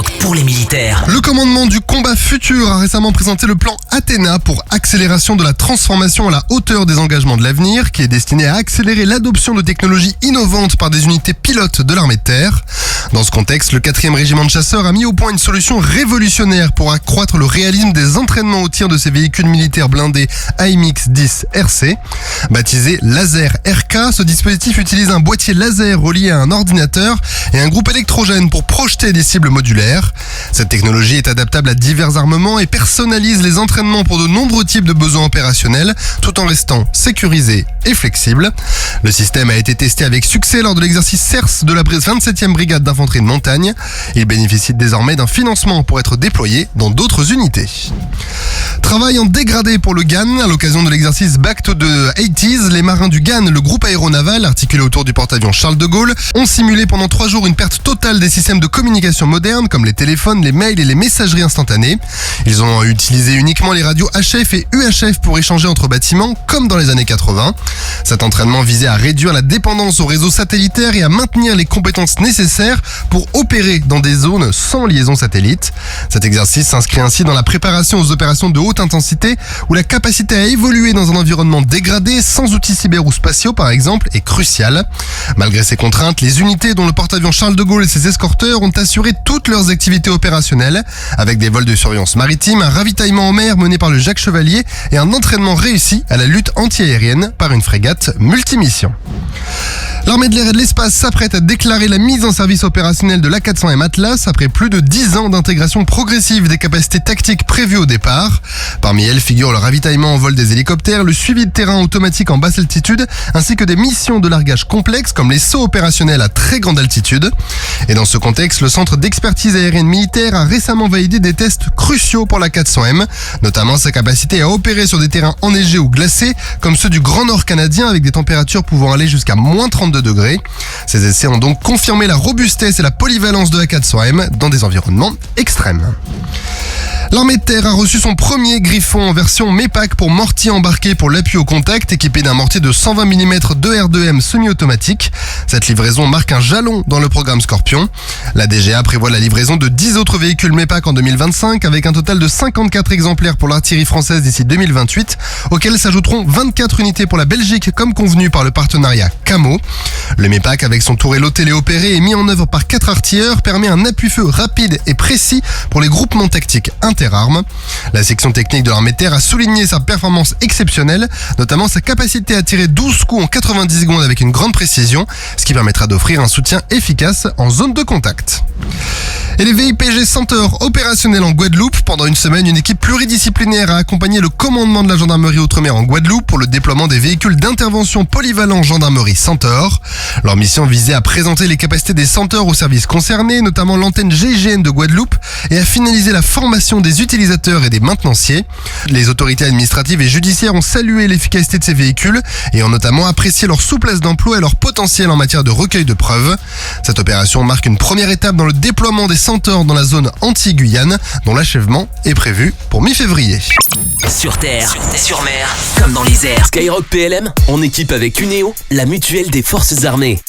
innovantes pour les militaires. Le commandement du combat futur a récemment présenté le plan Athéna pour accélération de la transformation à la hauteur des engagements de l'avenir, qui est destiné à accélérer l'adoption de technologies innovantes par des unités pilotes de l'armée de terre. Dans ce contexte, le 4e régiment de chasseurs a mis au point une solution révolutionnaire pour accroître le réalisme des entraînements au tir de ces véhicules militaires blindés AMX-10 RC. Baptisé Laser RK, ce dispositif utilise un boîtier laser relié à un ordinateur et un groupe électrogène pour projeter des cibles modulaires. Cette technologie est adaptable à divers armements et personnalise les entraînements pour de nombreux types de besoins opérationnels, tout en restant sécurisé et flexible. Le système a été testé avec succès lors de l'exercice CERS de la 27e brigade d'infanterie de montagne. Il bénéficie désormais d'un financement pour être déployé dans d'autres unités. Travail en dégradé pour le GAN. À l'occasion de l'exercice Back to the 80s, les marins du GAN, le groupe aéronaval articulé autour du porte-avions Charles de Gaulle, ont simulé pendant 3 jours une perte totale des systèmes de communication modernes comme les téléphones, les mails et les messageries instantanées. Ils ont utilisé uniquement les radios HF et UHF pour échanger entre bâtiments comme dans les années 80. Cet entraînement visait à réduire la dépendance au réseau satellitaire et à maintenir les compétences nécessaires pour opérer dans des zones sans liaison satellite. Cet exercice s'inscrit ainsi dans la préparation aux opérations de haute intensité où la capacité à évoluer dans un environnement dégradé, sans outils cyber ou spatiaux par exemple, est cruciale. Malgré ces contraintes, les unités dont le porte-avions Charles de Gaulle et ses escorteurs ont assuré toutes leurs activités opérationnelles avec des vols de surveillance maritime, un ravitaillement en mer mené par le Jacques Chevalier et un entraînement réussi à la lutte anti-aérienne par une frégate multimission. L'armée de l'air et de l'espace s'apprête à déclarer la mise en service opérationnelle de l'A400M Atlas après plus de 10 ans d'intégration progressive des capacités tactiques prévues au départ. Parmi elles figurent le ravitaillement en vol des hélicoptères, le suivi de terrain automatique en basse altitude, ainsi que des missions de largage complexes comme les sauts opérationnels à très grande altitude. Et dans ce contexte, le Centre d'expertise aérienne militaire a récemment validé des tests cruciaux pour l'A400M, notamment sa capacité à opérer sur des terrains enneigés ou glacés, comme ceux du Grand Nord canadien avec des températures pouvant aller jusqu'à moins 32 degrés. Ces essais ont donc confirmé la robustesse et la polyvalence de l'A400M dans des environnements extrêmes. L'armée de terre a reçu son premier Griffon en version MEPAC pour mortier embarqué pour l'appui au contact, équipé d'un mortier de 120 mm de R2M semi-automatique. Cette livraison marque un jalon dans le programme Scorpion. La DGA prévoit la livraison de 10 autres véhicules MEPAC en 2025, avec un total de 54 exemplaires pour l'artillerie française d'ici 2028, auxquels s'ajouteront 24 unités pour la Belgique, comme convenu par le partenariat Camo. Le MEPAC, avec son tourelot téléopéré et mis en œuvre par 4 artilleurs, permet un appui-feu rapide et précis pour les groupements tactiques interarmes. La section technique de l'armée de terre a souligné sa performance exceptionnelle, notamment sa capacité à tirer 12 coups en 90 secondes avec une grande précision, ce qui permettra d'offrir un soutien efficace en zone de contact. Et les VIPG Centaure opérationnels en Guadeloupe. Pendant une semaine, une équipe pluridisciplinaire a accompagné le commandement de la gendarmerie Outre-mer en Guadeloupe pour le déploiement des véhicules d'intervention polyvalents gendarmerie Centaure. Leur mission visait à présenter les capacités des Centaures aux services concernés, notamment l'antenne GIGN de Guadeloupe, et à finaliser la formation des utilisateurs et des maintenanciers. Les autorités administratives et judiciaires ont salué l'efficacité de ces véhicules et ont notamment apprécié leur souplesse d'emploi et leur potentiel en matière de recueil de preuves. Cette opération marque une première étape dans le déploiement des Centaures dans la zone anti-Guyane, dont l'achèvement est prévu pour mi-février. Sur terre, sur mer, comme dans les airs. Skyrock PLM, en équipe avec Uneo, la mutuelle des forces armées.